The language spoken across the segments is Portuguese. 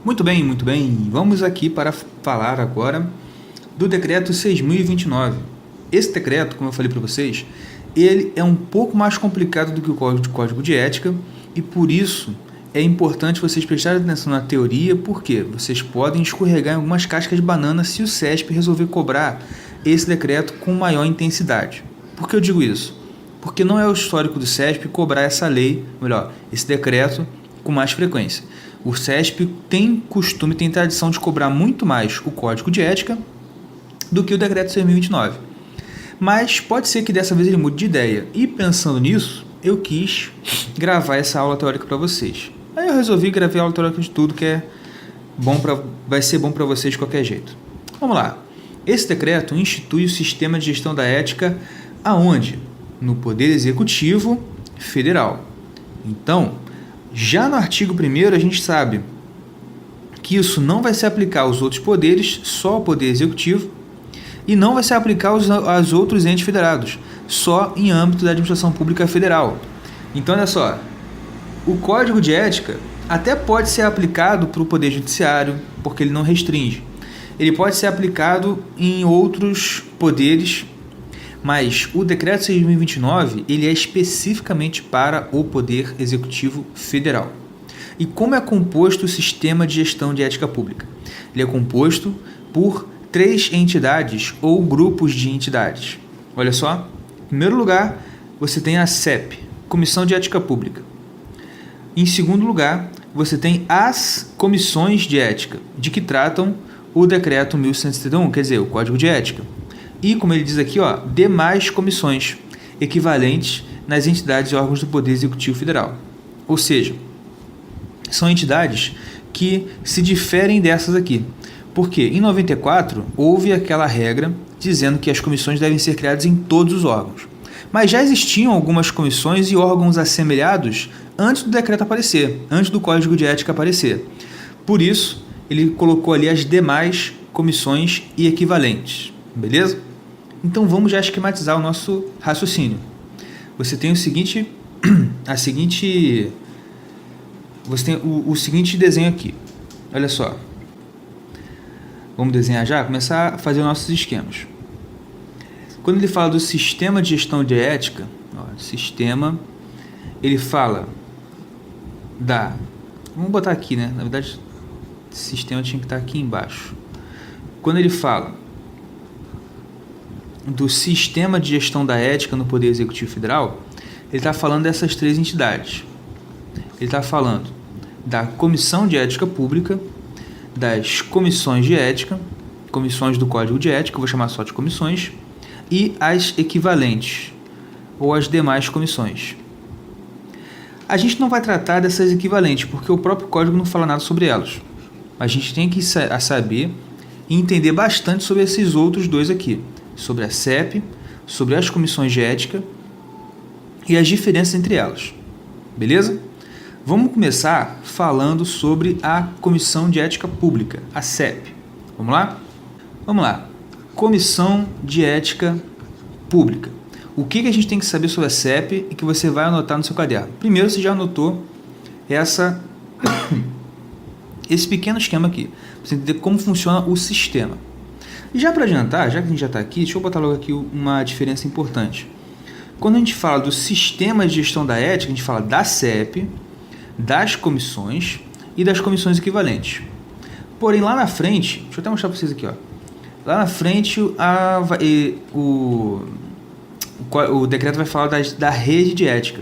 Muito bem, muito bem. Vamos aqui para falar agora do decreto 6.029. Esse decreto, como eu falei para vocês, ele é um pouco mais complicado do que o código de ética e por isso é importante vocês prestarem atenção na teoria, porque vocês podem escorregar em algumas cascas de banana se o CESP resolver cobrar esse decreto com maior intensidade. Por que eu digo isso? Porque não é o histórico do CESP cobrar essa lei, melhor, esse decreto com mais frequência. O CESP tem costume, tem tradição de cobrar muito mais o código de ética do que o decreto 6.029. Mas pode ser que dessa vez ele mude de ideia. E pensando nisso, eu quis gravar essa aula teórica para vocês. Aí eu resolvi gravar a aula teórica de tudo, que é bom vai ser bom para vocês de qualquer jeito. Vamos lá. Esse decreto institui o sistema de gestão da ética aonde? No Poder Executivo Federal. Então, já no artigo 1º a gente sabe que isso não vai se aplicar aos outros poderes, só ao Poder Executivo, e não vai se aplicar aos outros entes federados, só em âmbito da administração pública federal. Então, olha só, o Código de Ética até pode ser aplicado para o Poder Judiciário, porque ele não restringe. Ele pode ser aplicado em outros poderes, mas o Decreto 6.029 ele é especificamente para o Poder Executivo Federal. E como é composto o sistema de gestão de ética pública? Ele é composto por 3 entidades ou grupos de entidades. Olha só, em primeiro lugar, você tem a CEP, Comissão de Ética Pública. Em segundo lugar, você tem as comissões de ética, de que tratam o Decreto 1.171, quer dizer, o Código de Ética. E, como ele diz aqui, demais comissões equivalentes nas entidades e órgãos do Poder Executivo Federal. Ou seja, são entidades que se diferem dessas aqui. Porque em 94 houve aquela regra dizendo que as comissões devem ser criadas em todos os órgãos. Mas já existiam algumas comissões e órgãos assemelhados antes do decreto aparecer, antes do Código de Ética aparecer. Por isso, ele colocou ali as demais comissões e equivalentes. Beleza? Então vamos já esquematizar o nosso raciocínio. Você tem o seguinte desenho aqui. Olha só. Vamos desenhar já? Começar a fazer os nossos esquemas. Quando ele fala do sistema de gestão de ética, sistema, ele fala da... Vamos botar aqui, né? Na verdade, sistema tinha que estar aqui embaixo. Quando ele fala do sistema de gestão da ética no Poder Executivo Federal, ele está falando dessas 3 entidades. Ele está falando da Comissão de Ética Pública, das comissões de ética, comissões do Código de Ética, eu vou chamar só de comissões, e as equivalentes, ou as demais comissões. A gente não vai tratar dessas equivalentes, porque o próprio Código não fala nada sobre elas. A gente tem que saber e entender bastante sobre esses outros 2 aqui, sobre a CEP, sobre as comissões de ética e as diferenças entre elas. Beleza? Vamos começar falando sobre a Comissão de Ética Pública, a CEP. Vamos lá? Vamos lá. Comissão de Ética Pública. O que a gente tem que saber sobre a CEP e que você vai anotar no seu caderno? Primeiro, você já anotou esse pequeno esquema aqui, para você entender como funciona o sistema. E já para adiantar, já que a gente já está aqui, deixa eu botar logo aqui uma diferença importante. Quando a gente fala do sistema de gestão da ética, a gente fala da CEP, das comissões e das comissões equivalentes. Porém, lá na frente, deixa eu até mostrar para vocês aqui, lá na frente o decreto vai falar da rede de ética.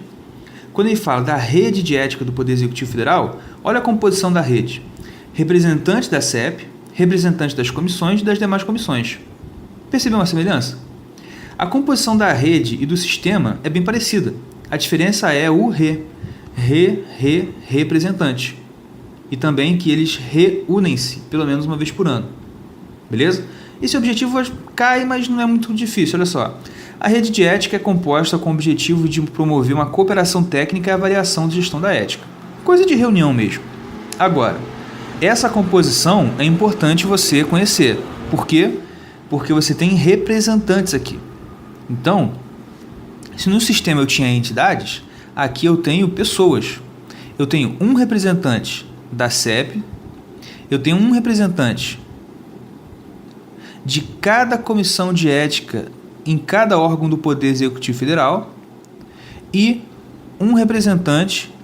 Quando ele fala da rede de ética do Poder Executivo Federal, olha a composição da rede. Representante da CEP, representante das comissões e das demais comissões. Percebeu uma semelhança? A composição da rede e do sistema é bem parecida. A diferença é o representante. E também que eles reúnem-se pelo menos uma vez por ano. Beleza? Esse objetivo cai, mas não é muito difícil. Olha só. A rede de ética é composta com o objetivo de promover uma cooperação técnica e avaliação de gestão da ética. Coisa de reunião mesmo. Agora, essa composição é importante você conhecer. Por quê? Porque você tem representantes aqui. Então, se no sistema eu tinha entidades, aqui eu tenho pessoas. Eu tenho um representante da CEP, eu tenho um representante de cada comissão de ética em cada órgão do Poder Executivo Federal e um representante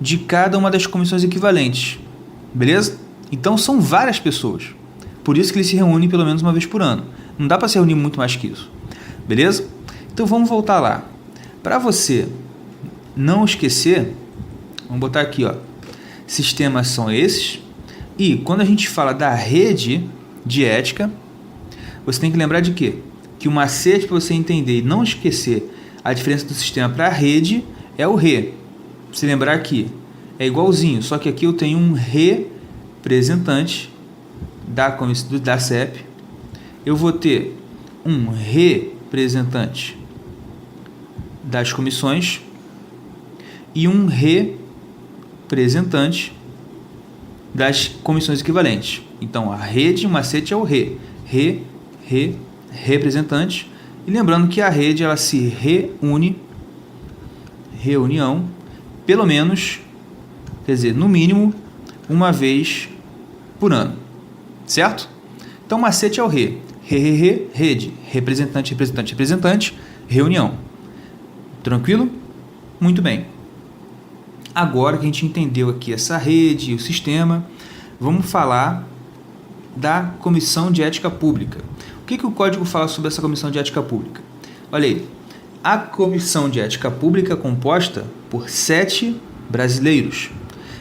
de cada uma das comissões equivalentes, beleza? Então são várias pessoas, por isso que eles se reúnem pelo menos uma vez por ano. Não dá para se reunir muito mais que isso, beleza? Então vamos voltar lá. Para você não esquecer, vamos botar aqui, ó, sistemas são esses, e quando a gente fala da rede de ética, você tem que lembrar de quê? Que o macete para você entender e não esquecer a diferença do sistema para a rede é o re. Se lembrar que é igualzinho, só que aqui eu tenho um representante da CEP, eu vou ter um representante das comissões e um representante das comissões equivalentes. Então, a rede, o macete é o representante. E lembrando que a rede ela se reunião, pelo menos, quer dizer, no mínimo, uma vez por ano. Certo? Então, o macete é o rede, representante, reunião. Tranquilo? Muito bem. Agora que a gente entendeu aqui essa rede e o sistema, vamos falar da Comissão de Ética Pública. O que o Código fala sobre essa Comissão de Ética Pública? Olha aí, a Comissão de Ética Pública é composta por 7 brasileiros.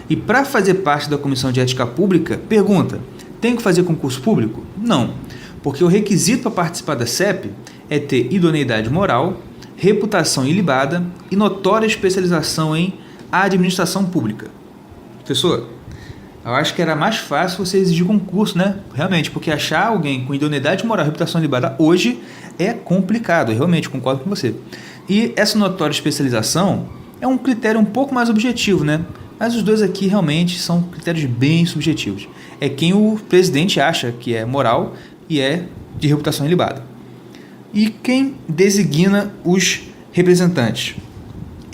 E para fazer parte da Comissão de Ética Pública, pergunta, tem que fazer concurso público? Não, porque o requisito para participar da CEP é ter idoneidade moral, reputação ilibada e notória especialização em administração pública. Professor, eu acho que era mais fácil você exigir concurso, né? Realmente, porque achar alguém com idoneidade moral e reputação ilibada hoje é complicado, eu realmente concordo com você. E essa notória especialização é um critério um pouco mais objetivo, né? Mas os dois aqui realmente são critérios bem subjetivos. É quem o presidente acha que é moral e é de reputação ilibada. E quem designa os representantes?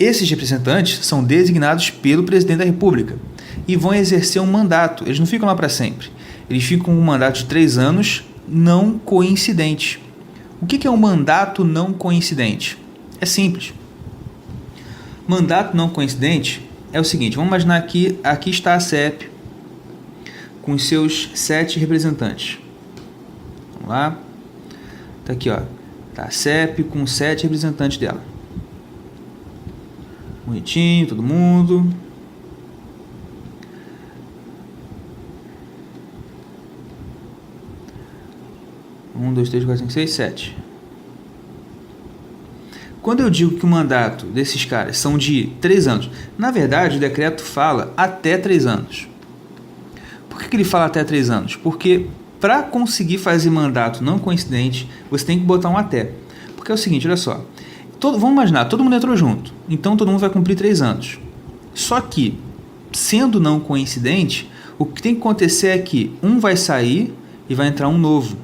Esses representantes são designados pelo presidente da República e vão exercer um mandato. Eles não ficam lá para sempre. Eles ficam com um mandato de 3 anos não coincidente. O que é um mandato não coincidente? É simples. Mandato não coincidente é o seguinte, vamos imaginar que aqui está a CEP com os seus 7 representantes. Vamos lá. Está aqui, ó. Está a CEP com 7 representantes dela. Bonitinho, todo mundo. Um, dois, três, quatro, cinco, seis, 7. Quando eu digo que o mandato desses caras são de 3 anos, na verdade o decreto fala até 3 anos. Por que ele fala até 3 anos? Porque para conseguir fazer mandato não coincidente, você tem que botar um até. Porque é o seguinte, olha só. Vamos imaginar, todo mundo entrou junto, então todo mundo vai cumprir 3 anos. Só que, sendo não coincidente, o que tem que acontecer é que um vai sair e vai entrar um novo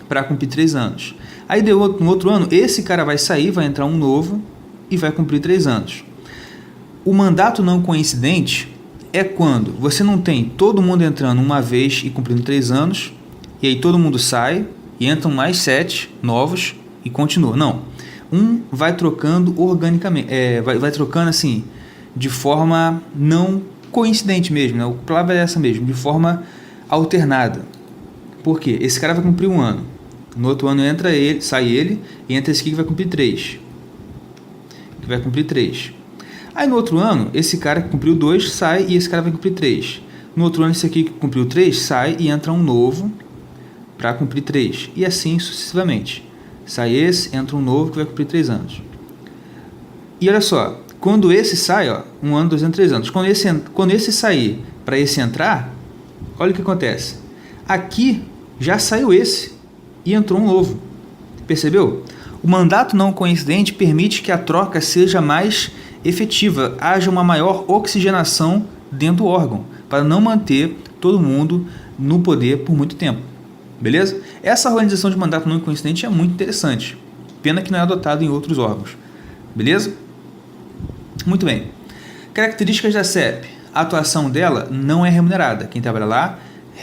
para cumprir 3 anos. Aí no outro ano, esse cara vai sair, vai entrar um novo e vai cumprir 3 anos. O mandato não coincidente é quando você não tem todo mundo entrando uma vez e cumprindo 3 anos, e aí todo mundo sai e entram mais 7 novos e continua. Não. Um vai trocando organicamente, vai trocando assim, de forma não coincidente mesmo, né? A palavra é essa mesmo, de forma alternada. Por quê? Esse cara vai cumprir 1 ano. No outro ano entra ele, sai ele, e entra esse aqui que vai cumprir 3. Aí no outro ano, esse cara que cumpriu 2 sai e esse cara vai cumprir 3. No outro ano, esse aqui que cumpriu 3 sai e entra um novo para cumprir 3. E assim sucessivamente. Sai esse, entra um novo que vai cumprir 3 anos. E olha só, quando esse sai, ó, 1 ano, 2 anos, 3 anos. Quando esse sair para esse entrar, olha o que acontece. Aqui já saiu esse e entrou um novo. Percebeu? O mandato não coincidente permite que a troca seja mais efetiva, haja uma maior oxigenação dentro do órgão, para não manter todo mundo no poder por muito tempo. Beleza? Essa organização de mandato não coincidente é muito interessante. Pena que não é adotado em outros órgãos. Beleza? Muito bem. Características da CEP. A atuação dela não é remunerada. Quem trabalha lá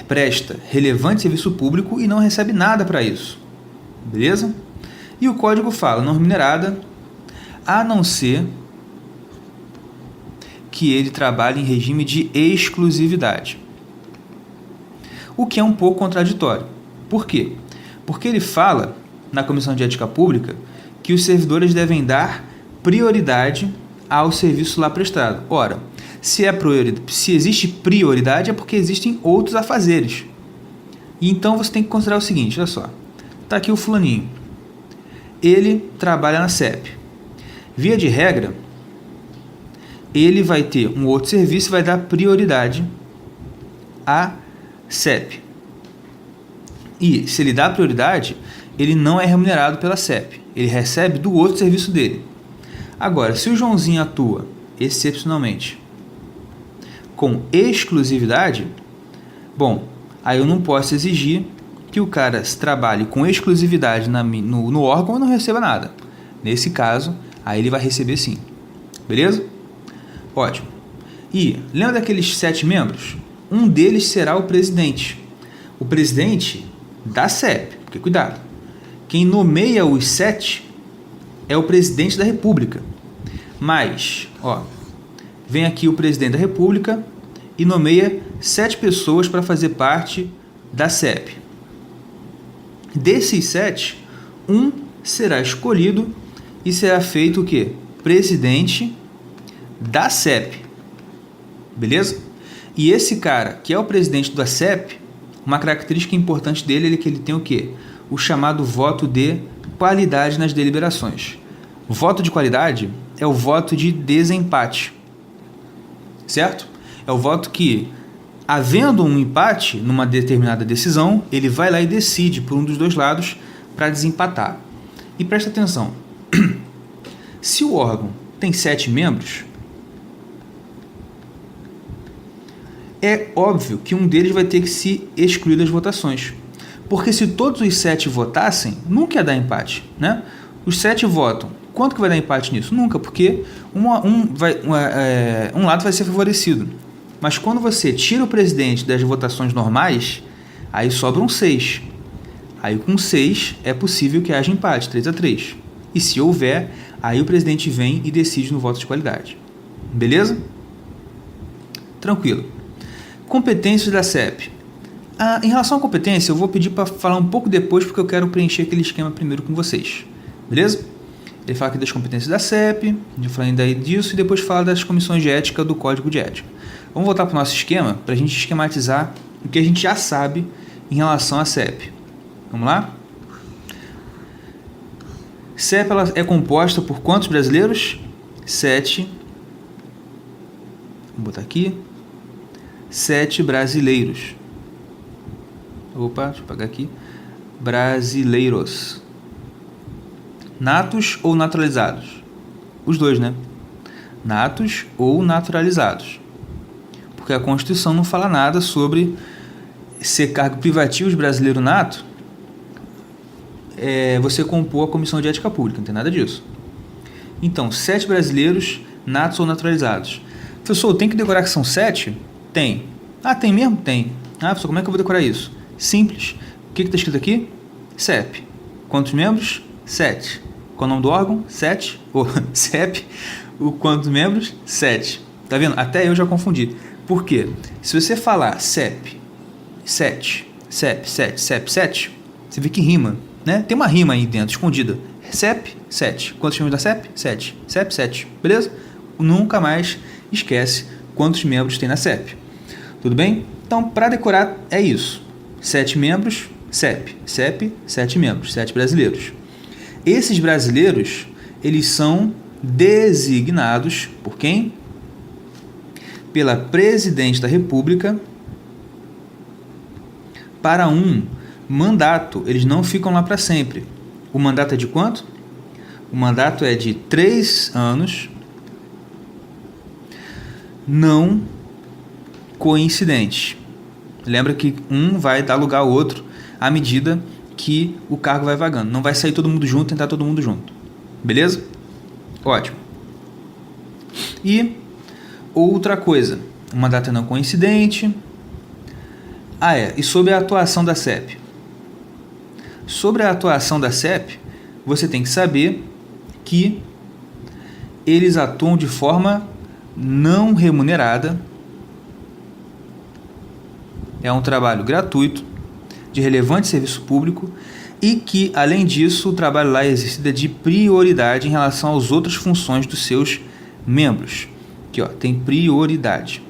presta relevante serviço público e não recebe nada para isso. Beleza? E o código fala não remunerada, a não ser que ele trabalhe em regime de exclusividade. O que é um pouco contraditório. Por quê? Porque ele fala, na Comissão de Ética Pública, que os servidores devem dar prioridade ao serviço lá prestado. Ora, se existe prioridade é porque existem outros afazeres. E então você tem que considerar o seguinte, olha só. Está aqui o fulaninho. Ele trabalha na CEP. Via de regra, ele vai ter um outro serviço e vai dar prioridade à CEP. E se ele dá prioridade, ele não é remunerado pela CEP. Ele recebe do outro serviço dele. Agora, se o Joãozinho atua excepcionalmente com exclusividade, bom, aí eu não posso exigir que o cara trabalhe com exclusividade no órgão e não receba nada. Nesse caso, aí ele vai receber sim. Beleza? Ótimo. E lembra daqueles 7 membros? Um deles será o presidente. O presidente da CEP. Porque cuidado. Quem nomeia os 7 é o presidente da República. Mas, vem aqui o presidente da República e nomeia 7 pessoas para fazer parte da CEP. Desses 7, um será escolhido e será feito o quê? Presidente da CEP. Beleza? E esse cara, que é o presidente da CEP, uma característica importante dele é que ele tem o quê? O chamado voto de qualidade nas deliberações. O voto de qualidade é o voto de desempate. Certo? É o voto que, havendo um empate numa determinada decisão, ele vai lá e decide por um dos dois lados para desempatar. E presta atenção. Se o órgão tem 7 membros, é óbvio que um deles vai ter que se excluir das votações. Porque se todos os 7 votassem, nunca ia dar empate, né? Os 7 votam. Quanto que vai dar empate nisso? Nunca, porque um lado vai ser favorecido. Mas quando você tira o presidente das votações normais, aí sobram 6. Aí com 6 é possível que haja empate, 3-3. E se houver, aí o presidente vem e decide no voto de qualidade. Beleza? Tranquilo. Competências da CEP. Em relação à competência, eu vou pedir para falar um pouco depois, porque eu quero preencher aquele esquema primeiro com vocês. Beleza? Ele fala aqui das competências da CEP, eu falei daí disso, e depois fala das comissões de ética do Código de Ética. Vamos voltar para o nosso esquema, para a gente esquematizar o que a gente já sabe em relação à CEP. Vamos lá? CEP ela é composta por quantos brasileiros? 7. Vamos botar aqui. 7 brasileiros. Opa, deixa eu apagar aqui. Brasileiros. Natos ou naturalizados? Os dois, né? Natos ou naturalizados. Porque a Constituição não fala nada sobre ser cargo privativo de brasileiro nato, você compor a Comissão de Ética Pública, não tem nada disso. Então, 7 brasileiros natos ou naturalizados. Professor, tem que decorar que são 7? Tem. Tem mesmo? Tem. Professor, como é que eu vou decorar isso? Simples. O que está escrito aqui? CEP. Quantos membros? 7. Qual o nome do órgão? 7. CEP. Quantos membros? 7. Tá vendo? Até eu já confundi. Por quê? Se você falar CEP, 7, CEP, 7, CEP, 7, você vê que rima, né? Tem uma rima aí dentro, escondida. CEP, 7. Quantos membros da CEP? 7. CEP, 7. Beleza? Nunca mais esquece quantos membros tem na CEP. Tudo bem? Então, para decorar, é isso. 7 membros, CEP. CEP, 7 membros, 7 brasileiros. Esses brasileiros, eles são designados por quem? Pela Presidente da República para um mandato. Eles não ficam lá para sempre. O mandato é de quanto? O mandato é de 3 anos, não coincidentes. Lembra que um vai dar lugar ao outro à medida que o cargo vai vagando. Não vai sair todo mundo junto, entrar todo mundo junto. Beleza? Ótimo. E outra coisa, uma data não coincidente. E sobre a atuação da CEP. Sobre a atuação da CEP, você tem que saber que eles atuam de forma não remunerada. É um trabalho gratuito, de relevante serviço público, e que, além disso, o trabalho lá é exercido de prioridade em relação às outras funções dos seus membros. Aqui, tem prioridade.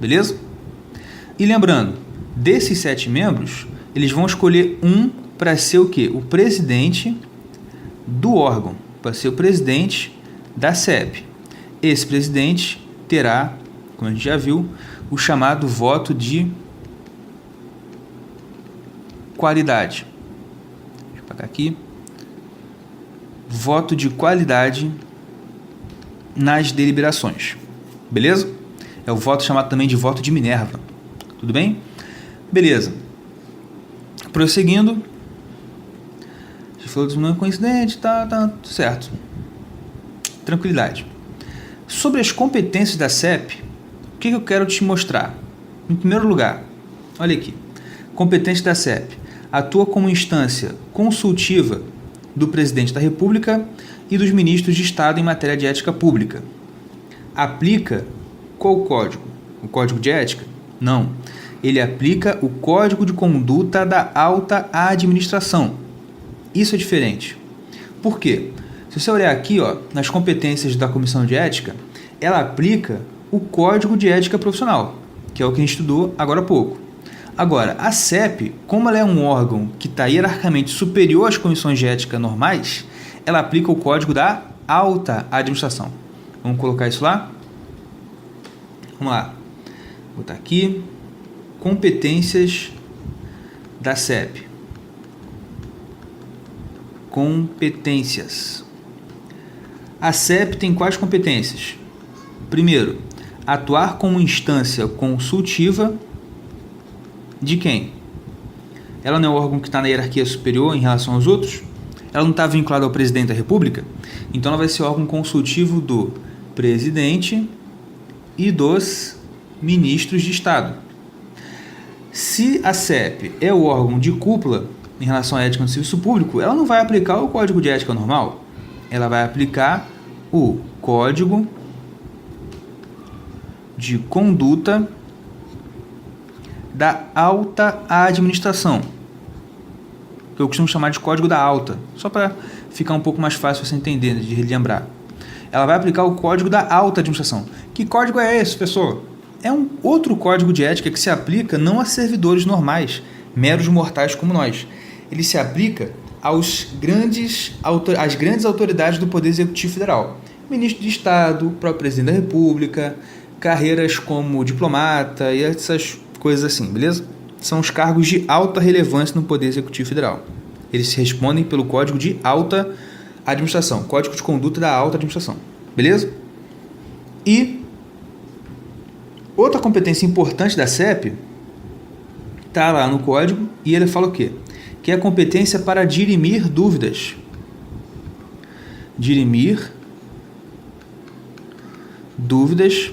Beleza? E lembrando, desses 7 membros, eles vão escolher um para ser o quê? O presidente do órgão, para ser o presidente da CEP. Esse presidente terá, como a gente já viu, o chamado voto de qualidade. Deixa eu apagar aqui. Voto de qualidade nas deliberações. Beleza? É o voto chamado também de voto de Minerva. Tudo bem? Beleza. Prosseguindo. A gente falou que não é coincidente, tá certo. Tranquilidade. Sobre as competências da CEP, o que eu quero te mostrar? Em primeiro lugar, olha aqui. Competência da CEP. Atua como instância consultiva do Presidente da República e dos ministros de Estado em matéria de ética pública. Aplica qual código? O Código de Ética? Não. Ele aplica o Código de Conduta da Alta Administração. Isso é diferente. Por quê? Se você olhar aqui, nas competências da Comissão de Ética, ela aplica o Código de Ética Profissional, que é o que a gente estudou agora há pouco. Agora, a CEP, como ela é um órgão que está hierarquicamente superior às comissões de ética normais, ela aplica o Código da Alta Administração. Vamos colocar isso lá? Vamos lá. Vou botar aqui. Competências da CEP. Competências. A CEP tem quais competências? Primeiro, atuar como instância consultiva de quem? Ela não é um órgão que está na hierarquia superior em relação aos outros? Ela não está vinculada ao presidente da República? Então ela vai ser órgão consultivo do presidente e dos ministros de Estado. Se a CEP é o órgão de cúpula em relação à ética no serviço público, ela não vai aplicar o Código de Ética normal. Ela vai aplicar o Código de Conduta da Alta Administração, que eu costumo chamar de Código da Alta, só para ficar um pouco mais fácil você entender, de relembrar. Ela vai aplicar o Código da Alta Administração. Que código é esse, pessoal? É um outro código de ética que se aplica não a servidores normais, meros mortais como nós. Ele se aplica às grandes autoridades do Poder Executivo Federal. Ministro de Estado, próprio Presidente da República, carreiras como diplomata e essas coisas assim, beleza? São os cargos de alta relevância no Poder Executivo Federal. Eles se respondem pelo Código de Alta Administração, Código de Conduta da Alta Administração, beleza? E outra competência importante da CEP está lá no código e ele fala o quê? Que é a competência para dirimir dúvidas. Dirimir dúvidas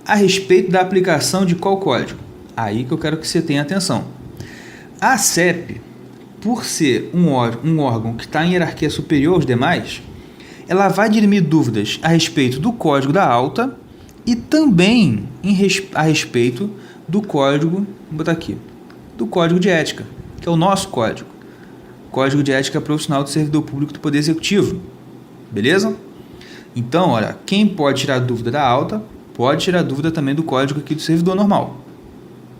a respeito da aplicação de qual código? Aí que eu quero que você tenha atenção. A CEP, por ser um órgão que está em hierarquia superior aos demais, ela vai dirimir dúvidas a respeito do Código da Alta e também a respeito do Código, vou botar aqui, do Código de Ética, que é o nosso código. Código de Ética Profissional do Servidor Público do Poder Executivo. Beleza? Então, olha, quem pode tirar dúvida da alta, pode tirar dúvida também do código aqui do servidor normal.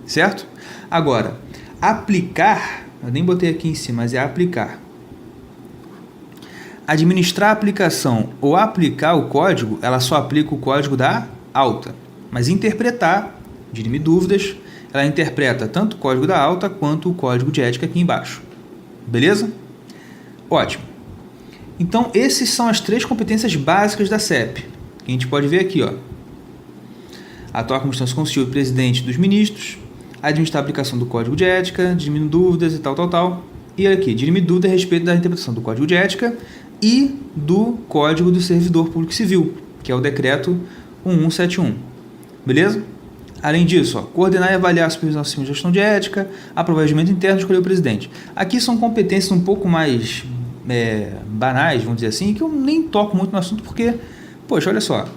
Certo? Agora, aplicar, eu nem botei aqui em cima, mas é aplicar. Administrar a aplicação ou aplicar o código, ela só aplica o código da alta. Mas interpretar, dirimir dúvidas, ela interpreta tanto o código da alta quanto o código de ética aqui embaixo. Beleza? Ótimo. Então, essas são as 3 competências básicas da CEP. Que a gente pode ver aqui, ó. Atuar como instância consultiva do presidente e dos ministros, administrar a aplicação do código de ética, dirimir dúvidas e tal. E aqui, dirimir dúvidas a respeito da interpretação do código de ética e do código do servidor público civil. que é o decreto 1171. Beleza? Além disso, coordenar e avaliar a supervisão sistema de gestão de ética, aprovar o regimento interno e escolher o presidente. Aqui são competências um pouco mais banais, vamos dizer assim, que eu nem toco muito no assunto porque, poxa, olha só,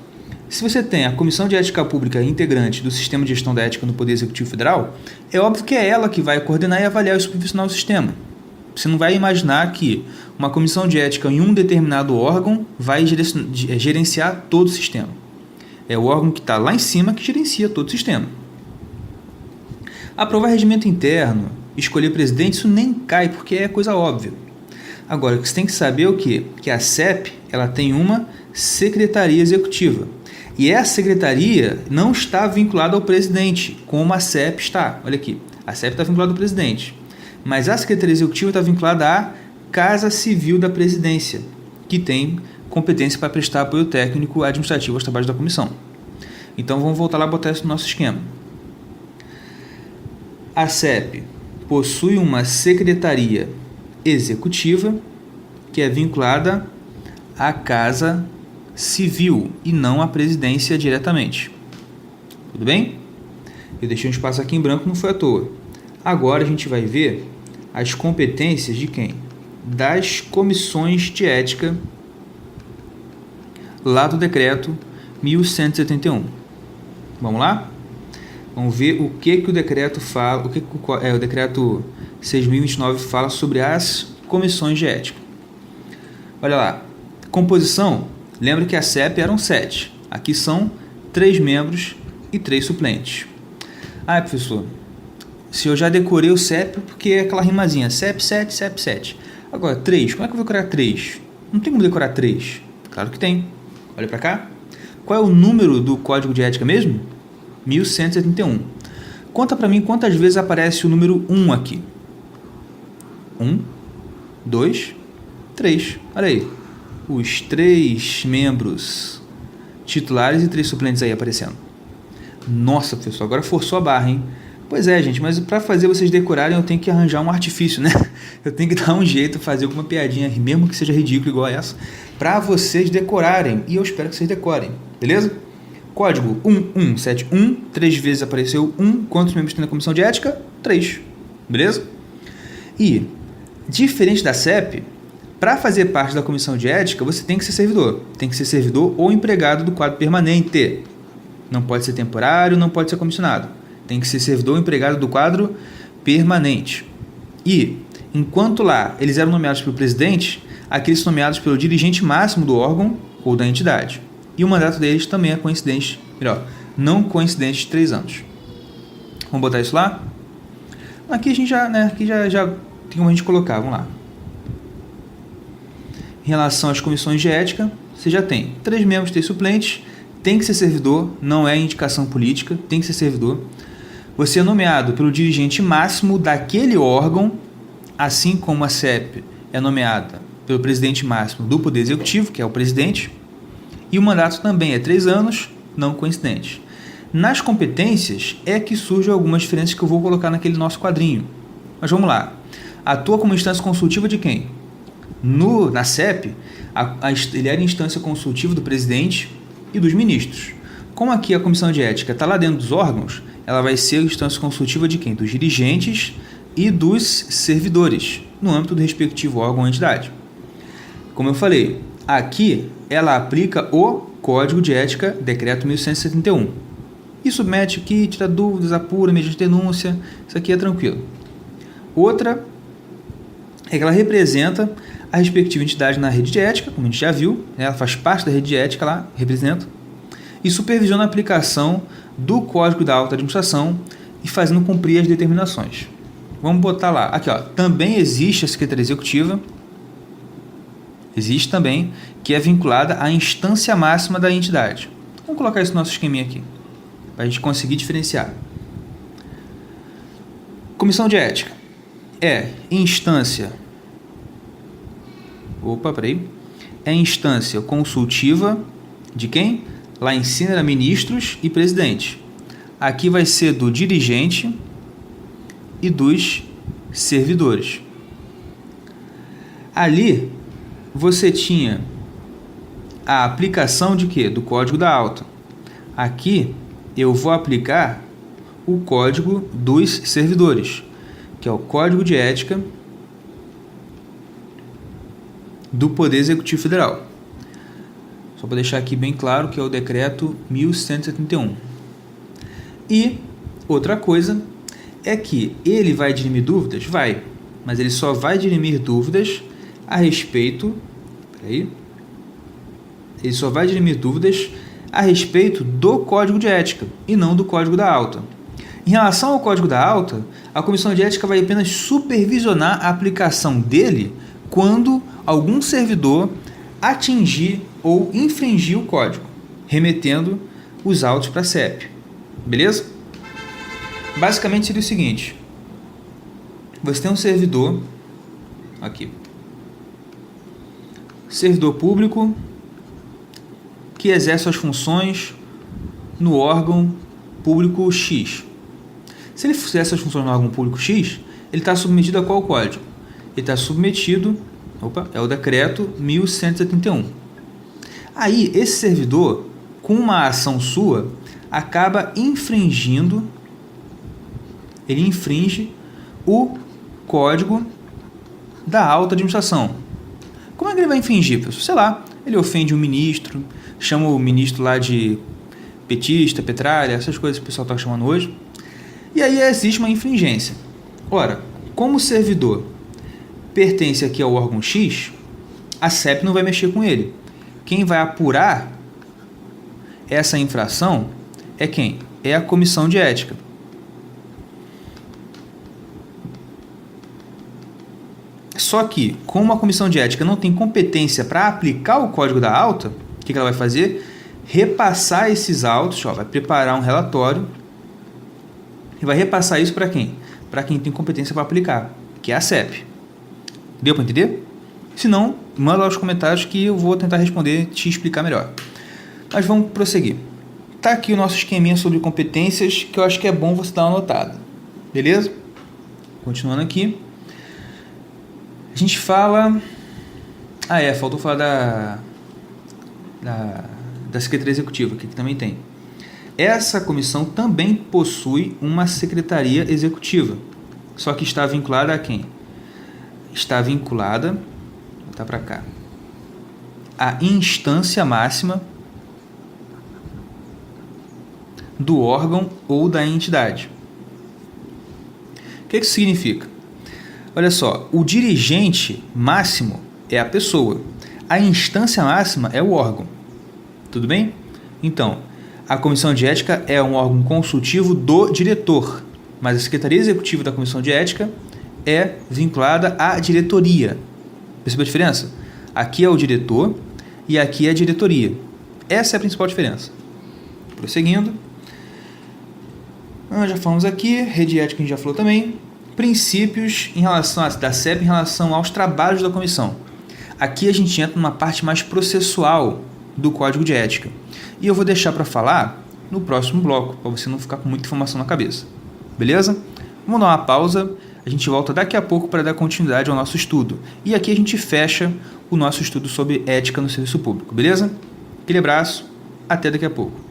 se você tem a Comissão de Ética Pública integrante do Sistema de Gestão da Ética no Poder Executivo Federal, é óbvio que é ela que vai coordenar e avaliar e supervisionar o sistema. Você não vai imaginar que uma comissão de ética em um determinado órgão vai gerenciar todo o sistema. É o órgão que está lá em cima que gerencia todo o sistema. Aprovar regimento interno, escolher presidente, isso nem cai, porque é coisa óbvia. Agora, o que você tem que saber é o quê? Que a CEP ela tem uma secretaria executiva. E essa secretaria não está vinculada ao presidente, como a CEP está. Olha aqui, a CEP está vinculada ao presidente. Mas a secretaria executiva está vinculada à Casa Civil da Presidência, que tem competência para prestar apoio técnico administrativo aos trabalhos da comissão. Então vamos voltar lá e botar isso no nosso esquema. A CEP possui uma secretaria executiva que é vinculada à Casa Civil e não à presidência diretamente. Tudo bem? Eu deixei um espaço aqui em branco, não foi à toa. Agora a gente vai ver as competências de quem? Das comissões de ética lá do decreto 1171. Vamos lá? Vamos ver o que o decreto fala, o decreto 6.029 fala sobre as comissões de ética. Olha lá, composição, lembra que a CEP eram 7, aqui são 3 membros e 3 suplentes. Ah, professor, se eu já decorei o CEP, porque é aquela rimazinha, CEP 7, CEP 7. Agora, 3, como é que eu vou decorar 3? Não tem como decorar 3? Claro que tem. Olha para cá. Qual é o número do Código de Ética mesmo? 1171. Conta para mim quantas vezes aparece o número 1 aqui. 1, 2, 3. Olha aí. Os 3 membros titulares e 3 suplentes aí aparecendo. Nossa, professor, agora forçou a barra, hein? Pois é, gente, mas para fazer vocês decorarem eu tenho que arranjar um artifício, né? Eu tenho que dar um jeito, fazer alguma piadinha, mesmo que seja ridículo igual essa, para vocês decorarem. E eu espero que vocês decorem, beleza? Código 1171, 3 vezes apareceu 1. Quantos membros tem na comissão de ética? 3, beleza? E, diferente da CEP, para fazer parte da comissão de ética, você tem que ser servidor. Tem que ser servidor ou empregado do quadro permanente. Não pode ser temporário, não pode ser comissionado. Tem que ser servidor ou empregado do quadro permanente. E, enquanto lá eles eram nomeados pelo presidente, aqueles são nomeados pelo dirigente máximo do órgão ou da entidade. E o mandato deles também é coincidente, não coincidente de 3 anos. Vamos botar isso lá? Aqui a gente já tem como a gente colocar, vamos lá. Em relação às comissões de ética, você já tem 3 membros, 3 suplentes, tem que ser servidor, não é indicação política, tem que ser servidor. Você é nomeado pelo dirigente máximo daquele órgão, assim como a CEP é nomeada pelo presidente máximo do Poder Executivo, que é o presidente, e o mandato também é 3 anos, não coincidente. Nas competências é que surgem algumas diferenças que eu vou colocar naquele nosso quadrinho. Mas vamos lá. Atua como instância consultiva de quem? Na CEP, ele era instância consultiva do presidente e dos ministros. Como aqui a comissão de ética está lá dentro dos órgãos, ela vai ser instância consultiva de quem? Dos dirigentes e dos servidores, no âmbito do respectivo órgão ou entidade. Como eu falei, aqui ela aplica o Código de Ética, Decreto 1171. E submete aqui, tira dúvidas, apura, mediante denúncia, isso aqui é tranquilo. Outra é que ela representa a respectiva entidade na rede de ética, como a gente já viu, ela faz parte da rede de ética lá, representa, e supervisiona a aplicação do Código da Alta Administração e fazendo cumprir as determinações. Vamos botar lá, aqui ó, também existe a Secretaria Executiva, existe também, que é vinculada à instância máxima da entidade. Vamos colocar isso no nosso esqueminha aqui, para a gente conseguir diferenciar. Comissão de Ética é instância... É instância consultiva de quem? Lá em cima era ministros e presidente. Aqui vai ser do dirigente e dos servidores. Ali você tinha a aplicação de quê? Do código da alta. Aqui eu vou aplicar o código dos servidores, que é o Código de Ética do Poder Executivo Federal. Só para deixar aqui bem claro que é o decreto 1171. E outra coisa é que ele vai dirimir dúvidas? Vai, mas ele só vai dirimir dúvidas a respeito... Peraí. Ele só vai dirimir dúvidas a respeito do Código de Ética e não do Código da Alta. Em relação ao Código da Alta, a Comissão de Ética vai apenas supervisionar a aplicação dele quando algum servidor atingir ou infringir o código, remetendo os autos para a CEP. Beleza? Basicamente seria o seguinte: você tem um servidor aqui, servidor público que exerce suas funções no órgão público X. Se ele fizer essas funções no órgão público X, ele está submetido a qual código? Ele está submetido, é o decreto 1171. Aí, esse servidor, com uma ação sua, acaba infringindo, ele infringe o código da alta administração. Como é que ele vai infringir, pessoal? Sei lá, ele ofende um ministro, chama o ministro lá de petista, petralha, essas coisas que o pessoal está chamando hoje. E aí existe uma infringência. Ora, como o servidor pertence aqui ao órgão X, a CEP não vai mexer com ele. Quem vai apurar essa infração é quem? É a Comissão de Ética. Só que, como a Comissão de Ética não tem competência para aplicar o código da alta, o que ela vai fazer? Repassar esses autos, vai preparar um relatório e vai repassar isso para quem? Para quem tem competência para aplicar, que é a CEP. Deu para entender? Se não, manda lá os comentários que eu vou tentar responder, te explicar melhor. Mas vamos prosseguir. Tá aqui o nosso esqueminha sobre competências, que eu acho que é bom você dar uma notada. Beleza? Continuando aqui. A gente fala... faltou falar da Secretaria Executiva, que aqui também tem. Essa comissão também possui uma Secretaria Executiva, só que está vinculada a quem? Está vinculada, vou botar para cá, a instância máxima do órgão ou da entidade. O que isso significa? Olha só, o dirigente máximo é a pessoa, a instância máxima é o órgão. Tudo bem? Então, a Comissão de Ética é um órgão consultivo do diretor, mas a Secretaria Executiva da Comissão de Ética é vinculada à diretoria. Percebeu a diferença? Aqui é o diretor e aqui é a diretoria. Essa é a principal diferença. Prosseguindo. Já falamos aqui, rede ética a gente já falou também. Princípios em relação da CEP em relação aos trabalhos da comissão. Aqui a gente entra numa parte mais processual do Código de Ética. E eu vou deixar para falar no próximo bloco, para você não ficar com muita informação na cabeça. Beleza? Vamos dar uma pausa, a gente volta daqui a pouco para dar continuidade ao nosso estudo. E aqui a gente fecha o nosso estudo sobre ética no serviço público, beleza? Aquele abraço, até daqui a pouco.